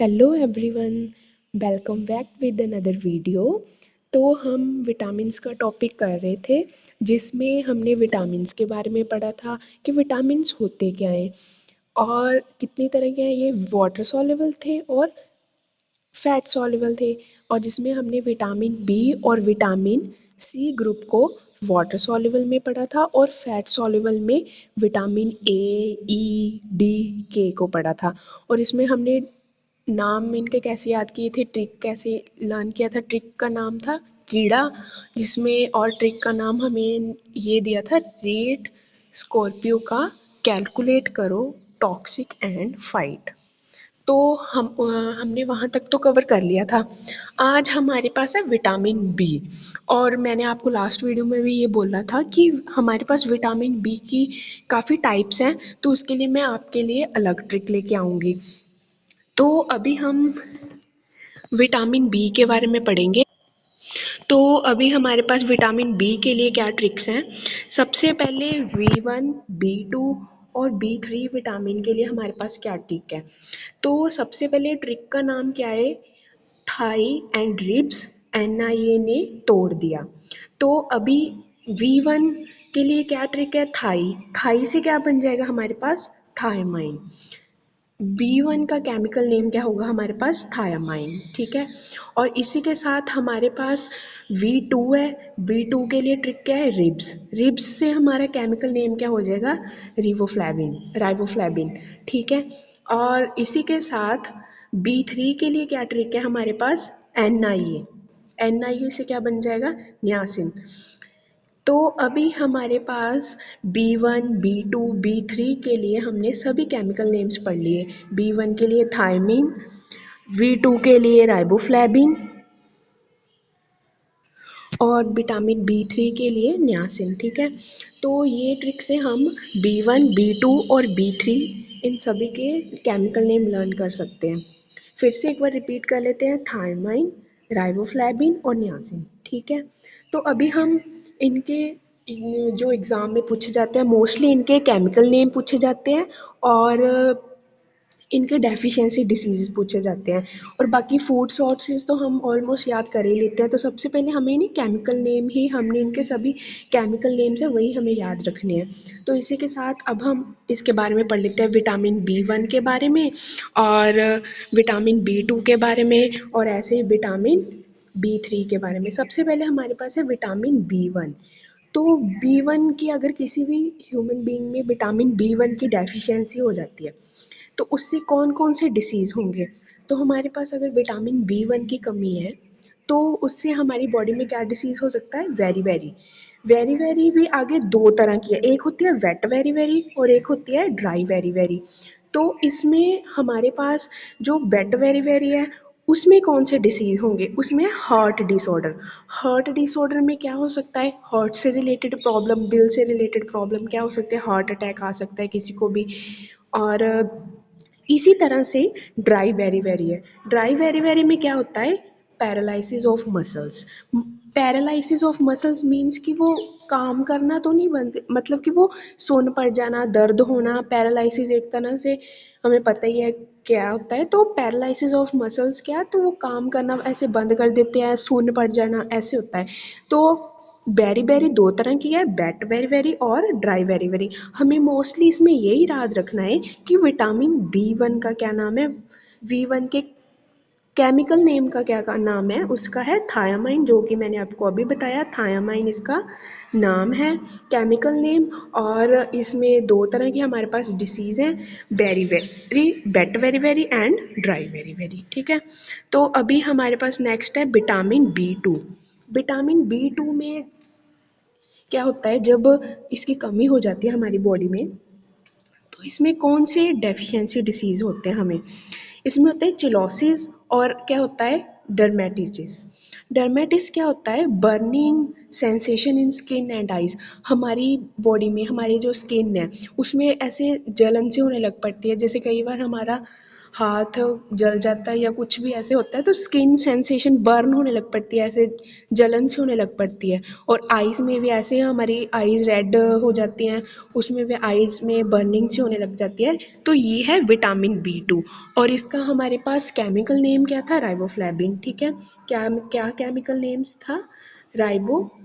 Hello everyone, welcome back with another video. तो हम vitamins का टॉपिक कर रहे थे जिसमें हमने विटामिन्स के बारे में पढ़ा था कि विटामिन्स होते क्या हैं और कितनी तरह के हैं। ये वाटर सॉल्युबल थे और फैट सॉल्युबल थे। और जिसमें हमने विटामिन बी और विटामिन सी ग्रुप को वाटर सॉल्युबल में पढ़ा था और फैट सॉल्युबल में विटामिन ए, ई, डी, के को पढ़ा था। और इसमें हमने नाम इनके कैसे याद किए थे, ट्रिक कैसे लर्न किया था। ट्रिक का नाम था कीड़ा, जिसमें और ट्रिक का नाम हमें ये दिया था रेट स्कॉर्पियो का कैलकुलेट करो टॉक्सिक एंड फाइट। तो हमने वहाँ तक तो कवर कर लिया था। आज हमारे पास है विटामिन बी। और मैंने आपको लास्ट वीडियो में भी ये बोला था कि हमारे पास विटामिन बी की काफ़ी टाइप्स हैं, तो उसके लिए मैं आपके लिए अलग ट्रिक लेके आऊँगी। तो अभी हम विटामिन बी के बारे में पढ़ेंगे। तो अभी हमारे पास विटामिन बी के लिए क्या ट्रिक्स हैं। सबसे पहले V1, B2 और B3 विटामिन के लिए हमारे पास क्या ट्रिक है। तो सबसे पहले ट्रिक का नाम क्या है, थाई एंड रिब्स NIA ने तोड़ दिया। तो अभी V1 के लिए क्या ट्रिक है, थाई। थाई से क्या बन जाएगा हमारे पास, थायमाइन। B1 का केमिकल नेम क्या होगा हमारे पास, थायामाइन। ठीक है। और इसी के साथ हमारे पास V2 है। B2 के लिए ट्रिक क्या है, रिब्स। रिब्स से हमारा केमिकल नेम क्या हो जाएगा, राइवोफ्लेविन। ठीक है। और इसी के साथ B3 के लिए क्या ट्रिक है हमारे पास, NIA। NIA से क्या बन जाएगा, नियासिन। तो अभी हमारे पास B1, B2, B3 के लिए हमने सभी केमिकल नेम्स पढ़ लिए। B1 के लिए थायमिन, V2 के लिए राइबोफ्लेविन और विटामिन B3 के लिए नियासिन। ठीक है। तो ये ट्रिक से हम B1, B2 और B3 इन सभी के केमिकल नेम लर्न कर सकते हैं। फिर से एक बार रिपीट कर लेते हैं, थायमाइन, राइबोफ्लेविन और नियासिन। ठीक है। तो अभी हम इनके जो एग्ज़ाम में पूछे जाते हैं, मोस्टली इनके केमिकल नेम पूछे जाते हैं और इनके डेफिशिएंसी डिसीज़ पूछे जाते हैं। और बाकी फूड सोर्सेज तो हम ऑलमोस्ट याद कर ही लेते हैं। तो सबसे पहले हमें नहीं, केमिकल नेम ही हमने इनके सभी केमिकल नेम्स हैं वही हमें याद रखने हैं। तो इसी के साथ अब हम इसके बारे में पढ़ लेते हैं, विटामिन B1 के बारे में और विटामिन B2 के बारे में और ऐसे ही विटामिन B3 के बारे में। सबसे पहले हमारे पास है विटामिन B1। तो B1 की अगर किसी भी ह्यूमन बीइंग में विटामिन B1 की डेफिशिएंसी हो जाती है तो उससे कौन कौन से डिसीज़ होंगे। तो हमारे पास अगर विटामिन B1 की कमी है तो उससे हमारी बॉडी में क्या डिसीज़ हो सकता है, वेरी वेरी। वेरी वेरी भी आगे दो तरह की है, एक होती है वेट वेरी वेरी और एक होती है ड्राई वेरी वेरी। तो इसमें हमारे पास जो वेट वेरी वेरी है उसमें कौन से डिसीज़ होंगे, उसमें हार्ट डिसऑर्डर। हार्ट डिसऑर्डर में क्या हो सकता है, हार्ट से रिलेटेड प्रॉब्लम, दिल से रिलेटेड प्रॉब्लम क्या हो सकते हैं, हार्ट अटैक आ सकता है किसी को भी। और इसी तरह से ड्राई वेरी वेरी है। ड्राई वेरी वेरी में क्या होता है, paralysis of muscles. Paralysis of muscles means कि वो काम करना तो नहीं बंद, मतलब कि वो सुन्न पड़ जाना, दर्द होना। पैरालिसिस एक तरह से हमें पता ही है क्या होता है। तो पैरालिसिस ऑफ मसल्स क्या, तो वो काम करना ऐसे बंद कर देते हैं, सुन्न पड़ जाना, ऐसे होता है। तो बेरी बेरी दो तरह की है, वेट वेरी वेरी और ड्राई वेरी वेरी। हमें मोस्टली इसमें यही याद रखना है कि विटामिन B1 का क्या नाम है, V1 के केमिकल नेम का क्या का नाम है, उसका है थायामाइन, जो कि मैंने आपको अभी बताया, थायामाइन इसका नाम है, केमिकल नेम। और इसमें दो तरह की हमारे पास डिसीज़ हैं, berry very, weight very very and dry very very. ठीक है। तो अभी हमारे पास नेक्स्ट है विटामिन B2। विटामिन B2 में क्या होता है, जब इसकी कमी हो जाती है हमारी बॉडी में तो इसमें कौन से डेफिशिएंसी डिसीज़ होते हैं हमें। इसमें होता है चिलोसिस और क्या होता है, डर्मेटिटिस। डर्मेटिस क्या होता है, burning sensation in skin and eyes. हमारी बॉडी में हमारी जो स्किन है उसमें ऐसे जलन से होने लग पड़ती है। जैसे कई बार हमारा हाथ जल जाता है या कुछ भी ऐसे होता है तो स्किन सेंसेशन बर्न होने लग पड़ती है, ऐसे जलन से होने लग पड़ती है। और आइज़ में भी ऐसे हमारी आइज़ रेड हो जाती हैं, उसमें भी आइज़ में बर्निंग सी होने लग जाती है। तो ये है विटामिन B2 और इसका हमारे पास केमिकल नेम क्या था, राइबोफ्लेविन। ठीक है, क्या क्या केमिकल नेम्स था, राइबोफ्लेविन,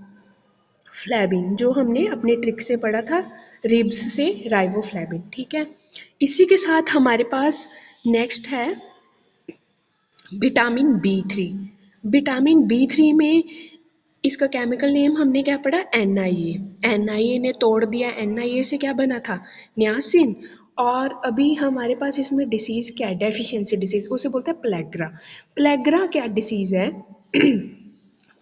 जो हमने अपने ट्रिक से पढ़ा था, रिब्स से राइबोफ्लेविन। ठीक है, इसी के साथ हमारे पास नेक्स्ट है विटामिन B3। विटामिन B3 में इसका केमिकल नेम हमने क्या पढ़ा, NIA ने तोड़ दिया, NIA से क्या बना था, नियासिन। और अभी हमारे पास इसमें डिसीज़ क्या है, डेफिशिएंसी डिसीज़, उसे बोलते हैं प्लेग्रा। प्लेग्रा क्या डिसीज़ है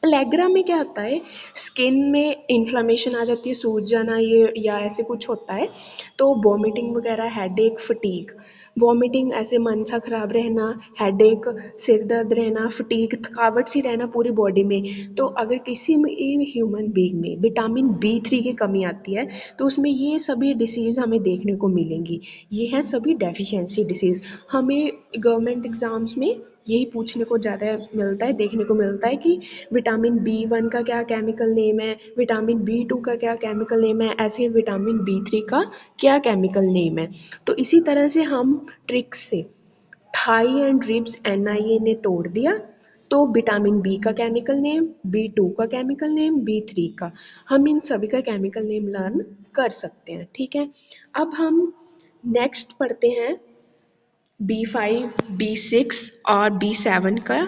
प्लेग्रा में क्या होता है, स्किन में इन्फ्लामेशन आ जाती है, सूज जाना ये या ऐसे कुछ होता है। तो वॉमिटिंग वगैरह, हेडेक, फटीग, वॉमिटिंग ऐसे मन सा खराब रहना, हेडेक सिर दर्द रहना, फटीग थकावट सी रहना पूरी बॉडी में। तो अगर किसी में ह्यूमन बीइंग में विटामिन B3 की कमी आती है तो उसमें ये सभी डिसीज़ हमें देखने को मिलेंगी। ये हैं सभी डेफिशिएंसी डिसीज़। हमें गवर्नमेंट एग्ज़ाम्स में यही पूछने को ज़्यादा मिलता है, देखने को मिलता है कि विटामिन B1 का क्या केमिकल नेम है, विटामिन B2 का क्या केमिकल नेम है, ऐसे विटामिन B3 का क्या केमिकल नेम है। तो इसी तरह से हम ट्रिक्स से थाई एंड रिब्स NIA ने तोड़ दिया, तो विटामिन B का केमिकल नेम, B2 का केमिकल नेम, B3 का, हम इन सभी का केमिकल नेम लर्न कर सकते हैं। ठीक है, अब हम नेक्स्ट पढ़ते हैं B5, B6 और B7 का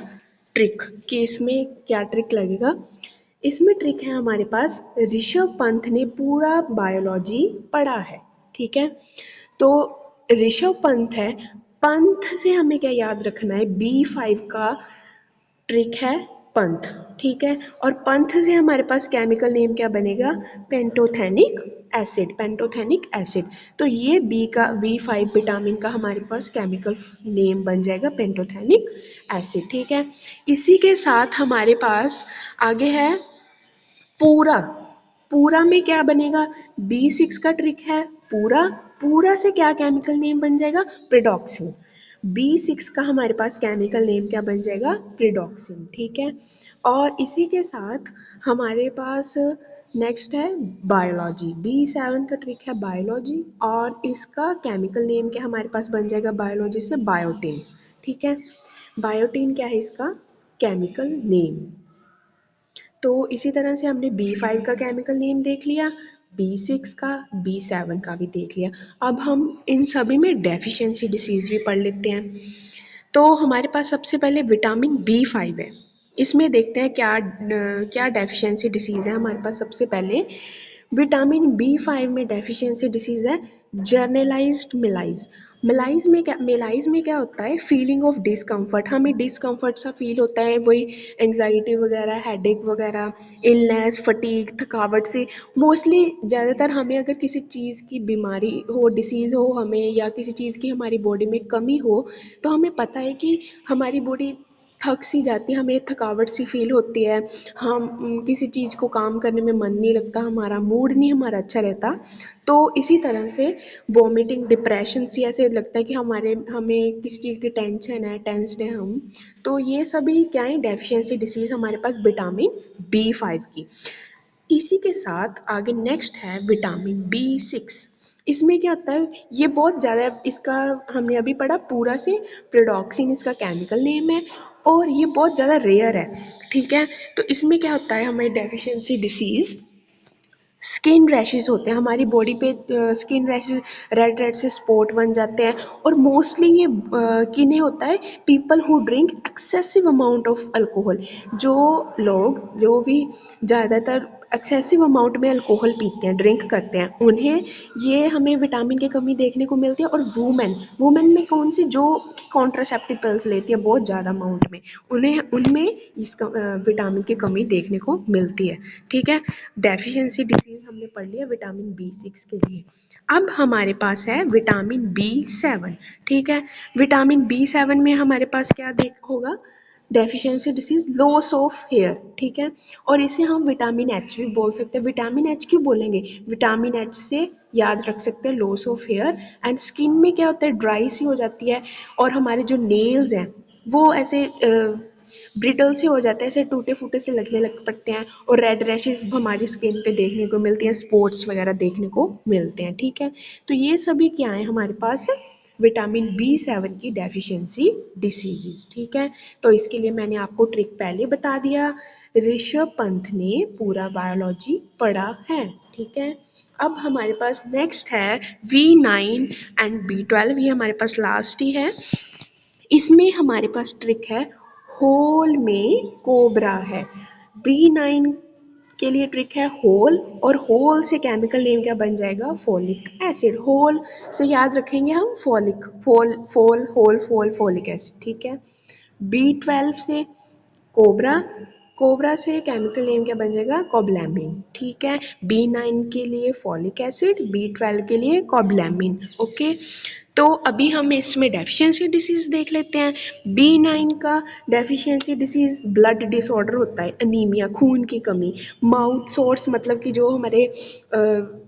ट्रिक, कि इसमें क्या ट्रिक लगेगा। इसमें ट्रिक है हमारे पास, ऋषभ पंत ने पूरा बायोलॉजी पढ़ा है। ठीक है, तो ऋषभ पंत है, पंथ से हमें क्या याद रखना है, B5 का ट्रिक है पंथ। ठीक है, और पंथ से हमारे पास केमिकल नेम क्या बनेगा, पेंटोथेनिक एसिड, पेंटोथेनिक एसिड। तो ये B5 विटामिन का हमारे पास केमिकल नेम बन जाएगा पेंटोथेनिक एसिड। ठीक है, इसी के साथ हमारे पास आगे है पूरा। पूरा में क्या बनेगा, B6 का ट्रिक है पूरा, पूरा से क्या केमिकल नेम बन जाएगा, प्रिडॉक्सिन। B6 का हमारे पास केमिकल नेम क्या बन जाएगा, प्रिडॉक्सिन। ठीक है, और इसी के साथ हमारे पास नेक्स्ट है बायोलॉजी। B7 का ट्रिक है बायोलॉजी और इसका केमिकल नेम क्या हमारे पास बन जाएगा बायोलॉजी से, बायोटिन। ठीक है, बायोटिन क्या है इसका केमिकल नेम। तो इसी तरह से हमने B5 का केमिकल नेम देख लिया, B6 का, B7 का भी देख लिया। अब हम इन सभी में डेफिशिएंसी डिसीज़ भी पढ़ लेते हैं। तो हमारे पास सबसे पहले विटामिन B5 है, इसमें देखते हैं क्या क्या डेफिशिएंसी डिसीज़ है हमारे पास। सबसे पहले विटामिन B5 में डेफिशिएंसी डिसीज़ है जर्नलाइज्ड मेलाइज। मेलाइज में क्या होता है, फीलिंग ऑफ डिस्कम्फर्ट, हमें डिस्कम्फर्ट सा फील होता है, वही एंग्जाइटी वगैरह, हेडेक वगैरह, इलनेस, फटीग, थकावट से। मोस्टली ज़्यादातर हमें अगर किसी चीज़ की बीमारी हो, डिसीज़ हो हमें, या किसी चीज़ की हमारी बॉडी में कमी हो, तो हमें पता है कि हमारी बॉडी थक सी जाती है, हमें थकावट सी फील होती है, हम किसी चीज़ को काम करने में मन नहीं लगता, हमारा मूड नहीं हमारा अच्छा रहता। तो इसी तरह से वॉमिटिंग, डिप्रेशन सी ऐसे लगता है कि हमें किसी चीज़ की टेंशन है, टेंस्ड है हम। तो ये सभी क्या है, डेफिशिएंसी डिसीज़ हमारे पास विटामिन B5 की। इसी के साथ आगे नेक्स्ट है विटामिन B6। इसमें क्या होता है, ये बहुत ज़्यादा, इसका हमने अभी पढ़ा पूरा से, प्रोडॉक्सिन इसका केमिकल नेम है और ये बहुत ज़्यादा रेयर है। ठीक है, तो इसमें क्या होता है, हमें डेफिशिएंसी डिसीज़, स्किन रैशेस होते हैं हमारी बॉडी पे, स्किन रैशेस, रेड रेड से स्पॉट बन जाते हैं। और मोस्टली ये किन्हें होता है, people who drink excessive amount of alcohol. जो लोग, जो भी ज़्यादातर एक्सेसिव अमाउंट में अल्कोहल पीते हैं, ड्रिंक करते हैं, उन्हें ये हमें विटामिन की कमी देखने को मिलती है। और वुमेन, वुमेन में कौन सी, जो कॉन्ट्रासेप्टिव पिल्स लेती है बहुत ज़्यादा अमाउंट में, उन्हें उनमें इसका विटामिन की कमी देखने को मिलती है। ठीक है, डेफिशिएंसी डिसीज़ हमने पढ़ लिया विटामिन B6 के लिए। अब हमारे पास है विटामिन B7। ठीक है, विटामिन B7 में हमारे पास क्या देख होगा, deficiency disease loss of hair, ठीक है। और इसे हम विटामिन एच भी बोल सकते हैं। विटामिन एच क्यों बोलेंगे? विटामिन एच से याद रख सकते हैं loss of hair. And skin में क्या होता है, ड्राई सी हो जाती है और हमारे जो नेल्स हैं वो ऐसे ब्रिटल से हो जाते हैं, ऐसे टूटे फूटे से लगने लग पड़ते हैं और रेड रैशेस हमारी स्किन पे देखने को मिलती हैं, स्पॉट्स वगैरह देखने को मिलते हैं, ठीक है। तो ये सभी क्या है हमारे पास, विटामिन B7 की डेफिशिएंसी डिसीजेज, ठीक है। तो इसके लिए मैंने आपको ट्रिक पहले बता दिया। ऋषभ पंत ने पूरा बायोलॉजी पढ़ा है, ठीक है। अब हमारे पास नेक्स्ट है V9 एंड B12, ये हमारे पास लास्ट ही है। इसमें हमारे पास ट्रिक है, होल में कोबरा है। B9 के लिए ट्रिक है होल, और होल से केमिकल नेम क्या बन जाएगा, फॉलिक एसिड। होल से याद रखेंगे हम फॉलिक, फोल फोल होल फोल फॉलिक एसिड, ठीक है। B12 से कोबरा, कोबरा से केमिकल नेम क्या बन जाएगा, कोबलैमिन, ठीक है। B9 के लिए फॉलिक एसिड, B12 के लिए कोबलैमिन, ओके। तो अभी हम इसमें डेफिशिएंसी डिसीज़ देख लेते हैं। B9 का डेफिशिएंसी डिसीज़ ब्लड डिसऑर्डर होता है, अनीमिया, खून की कमी। माउथ सोर्स मतलब कि जो हमारे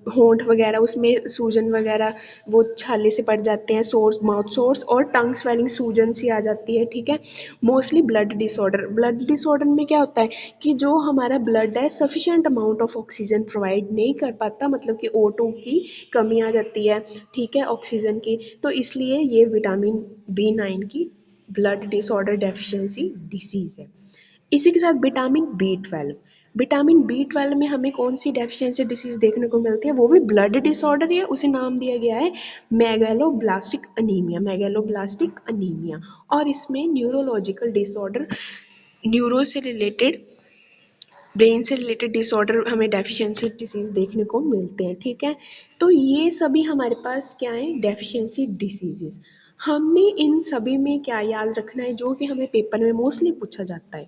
होंठ वगैरह उसमें सूजन वगैरह वो छाले से पड़ जाते हैं, सोर्स माउथ सोर्स, और टंग स्वेलिंग सूजन सी आ जाती है, ठीक है। Mostly blood disorder, blood disorder में क्या होता है कि जो हमारा ब्लड है sufficient amount of oxygen provide नहीं कर पाता, मतलब कि O2 की कमी आ जाती है, ठीक है, ऑक्सीजन की। तो इसलिए ये विटामिन B9 की ब्लड डिसऑर्डर डेफिशिएंसी डिसीज़ है। इसी के साथ विटामिन B12, विटामिन B12 में हमें कौन सी डेफिशिएंसी डिसीज़ देखने को मिलती है, वो भी ब्लड डिसऑर्डर है, उसे नाम दिया गया है मेगालोब्लास्टिक अनीमिया, मेगालोब्लास्टिक अनीमिया। और इसमें न्यूरोलॉजिकल डिसऑर्डर, न्यूरो से रिलेटेड, ब्रेन से रिलेटेड डिसऑर्डर हमें डेफिशिएंसी डिसीज़ देखने को मिलते हैं, ठीक है। तो ये सभी हमारे पास क्या है, डेफिशिएंसी डिसीजेस। हमने इन सभी में क्या याद रखना है, जो कि हमें पेपर में मोस्टली पूछा जाता है।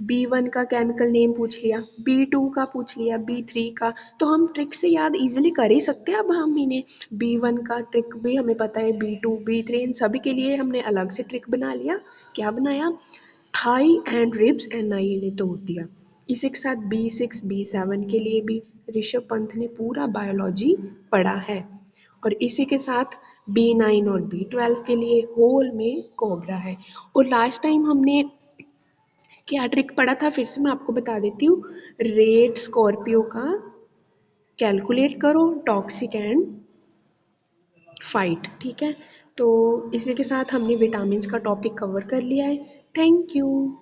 B1 का केमिकल नेम पूछ लिया, B2 का पूछ लिया, B3 का, तो हम ट्रिक से याद इजीली कर ही सकते हैं। अब हम इन्हें B1 का ट्रिक भी हमें पता है, B2 B3 इन सभी के लिए हमने अलग से ट्रिक बना लिया। क्या बनाया, थाई एंड रिब्स NIA ने तोड़ दिया। इसी के साथ B6 B7 के लिए भी ऋषभ पंत ने पूरा बायोलॉजी पढ़ा है। और इसी के साथ B9 और B12 के लिए होल में कोबरा है। और लास्ट टाइम हमने क्या ट्रिक पढ़ा था, फिर से मैं आपको बता देती हूँ। रेट स्कॉर्पियो का कैलकुलेट करो, टॉक्सिक एंड फाइट, ठीक है। तो इसी के साथ हमने विटामिन्स का टॉपिक कवर कर लिया है। Thank you.